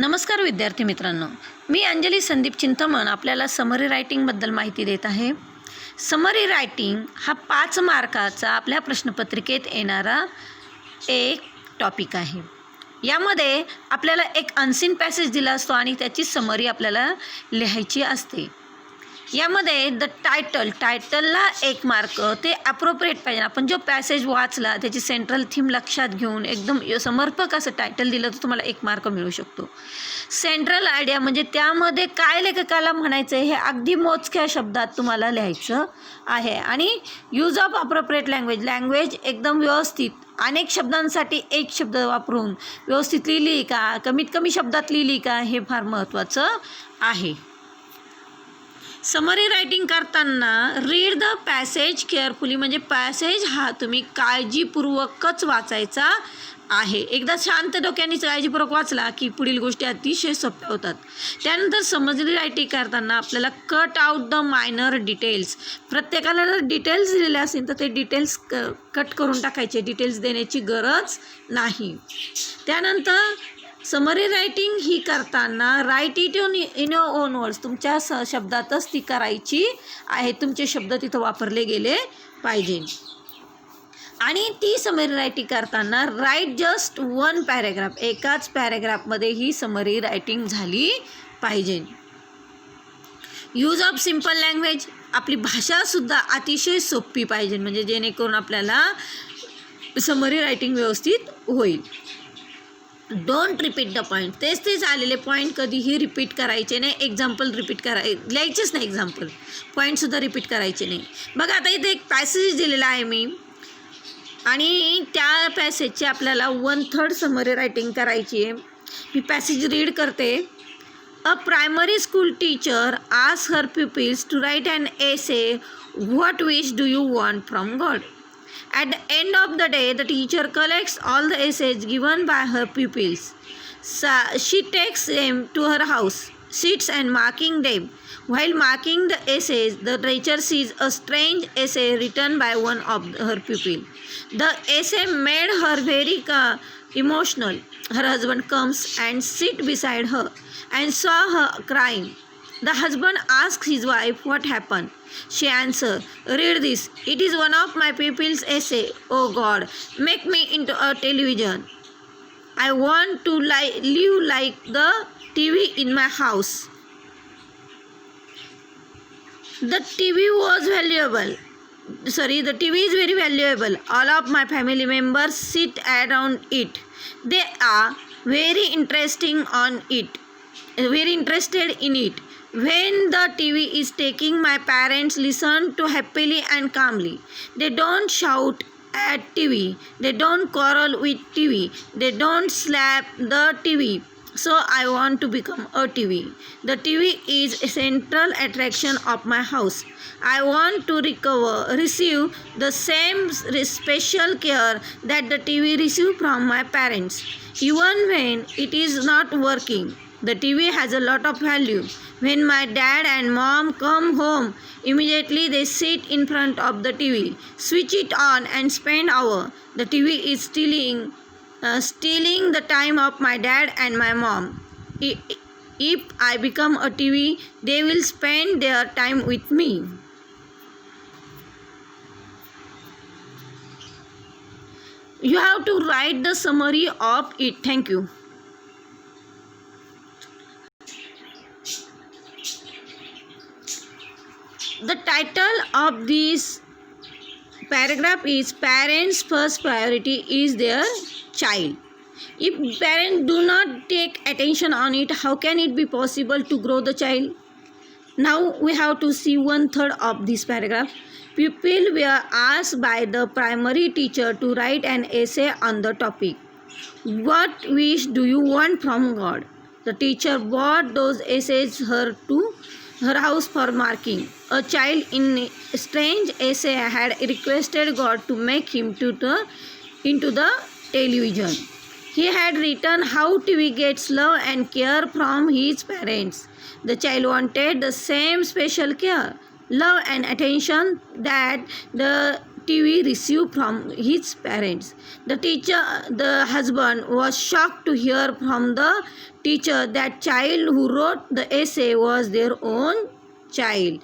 नमस्कार विद्यार्थी मित्रांनो, मी अंजली संदीप चिंतामण आपल्याला समरी रायटिंगबद्दल माहिती देत आहे. समरी रायटिंग हा 5 मार्काचा आपल्या प्रश्नपत्रिकेत येणारा एक टॉपिक आहे. यामध्ये आपल्याला एक अनसीन पॅसेज दिला असतो आणि त्याची समरी आपल्याला लिहायची असते. यामध्ये टायटलला 1 मार्क, ते ॲप्रोप्रिएट पाहिजे. आपण जो पॅसेज वाचला त्याची सेंट्रल थीम लक्षात घेऊन एकदम समर्पक असं टायटल दिलं तर तुम्हाला 1 मार्क मिळू शकतो. सेंट्रल आयडिया म्हणजे त्यामध्ये काय लेखकाला म्हणायचं आहे हे अगदी मोजक्या शब्दात तुम्हाला लिहायचं आहे. आणि यूज ऑफ अप्रोप्रिएट लँग्वेज एकदम व्यवस्थित, अनेक शब्दांसाठी 1 शब्द वापरून व्यवस्थित लिहिली का, कमीत कमी शब्दात लिहिली का, हे फार महत्त्वाचं आहे. समरी रायटिंग करताना रीड द पॅसेज केअरफुली म्हणजे पॅसेज हा तुम्ही काळजीपूर्वकच वाचायचा आहे. एकदा शांत डोक्याने काळजीपूर्वक वाचला की पुढील गोष्टी अतिशय सोप्या होतात. त्यानंतर समरी रायटिंग करताना आपल्याला cut out the minor details, प्रत्येकाला जर डिटेल्स दिलेले असेल तर ते डिटेल्स कट करून टाकायचे, डिटेल्स देण्याची गरज नाही. त्यानंतर समरी रायटिंग ही करताना write it in your own words, तुमच्या शब्दातच ती करायची आहे. तुमचे शब्द तिथं वापरले गेले पाहिजे. आणि ती समरी रायटिंग करताना राईट जस्ट 1 पॅरेग्राफ, एकाच पॅरेग्राफमध्ये ही समरी रायटिंग झाली पाहिजे. यूज ऑफ सिम्पल लँग्वेज, आपली भाषासुद्धा अतिशय सोपी पाहिजे म्हणजे जेणेकरून आपल्याला समरी रायटिंग व्यवस्थित होईल. डोंट रिपीट द पॉईंट, तेच आलेले पॉईंट कधीही रिपीट करायचे नाही. एक्झाम्पल रिपीट लिहायचेच नाही, एक्झाम्पल पॉईंटसुद्धा रिपीट करायचे नाही. बघा आता इथे एक पॅसेज दिलेला आहे मी, आणि त्या पॅसेजची आपल्याला 1/3 समरी रायटिंग करायची आहे. मी पॅसेज रीड करते. A primary school teacher ask her pupils to write an essay, what wish do you want from God? At the end of the day, the teacher collects all the essays given by her pupils. She takes them to her house, sits and marking them. While marking the essays, the teacher sees a strange essay written by one of her pupils. The essay made her very emotional. Her husband comes and sits beside her and saw her crying. The husband asks his wife what happened. She answered, "Read this. It is one of my pupils' essay. Oh God, make me into a television. I want to live like the TV in my house." The TV is very valuable. All of my family members sit around it. They are very interested in it. When the TV is taking, my parents listen to happily and calmly. They don't shout at TV. They don't quarrel with TV. They don't slap the TV. So I want to become a TV. The TV is a central attraction of my house. I want to receive the same special care that the TV receives from my parents. Even when it is not working, the TV has a lot of value. When my dad and mom come home, immediately they sit in front of the TV, switch it on and spend hours. The TV is stealing the time of my dad and my mom. If I become a TV, they will spend their time with me. You have to write the summary of it. Thank you. The title of this paragraph is Parents' First Priority is Their Child. If parents do not take attention on it, how can it be possible to grow the child? Now we have to see 1/3 of this paragraph. Pupils were asked by the primary teacher to write an essay on the topic. What wish do you want from God? The teacher brought those essays to her house for marking. A child in a strange essay had requested God to make him into the television. He had written how TV gets love and care from his parents. The child wanted the same special care, love and attention that the TV received from his parents. The husband was shocked to hear from the teacher that child who wrote the essay was their own child.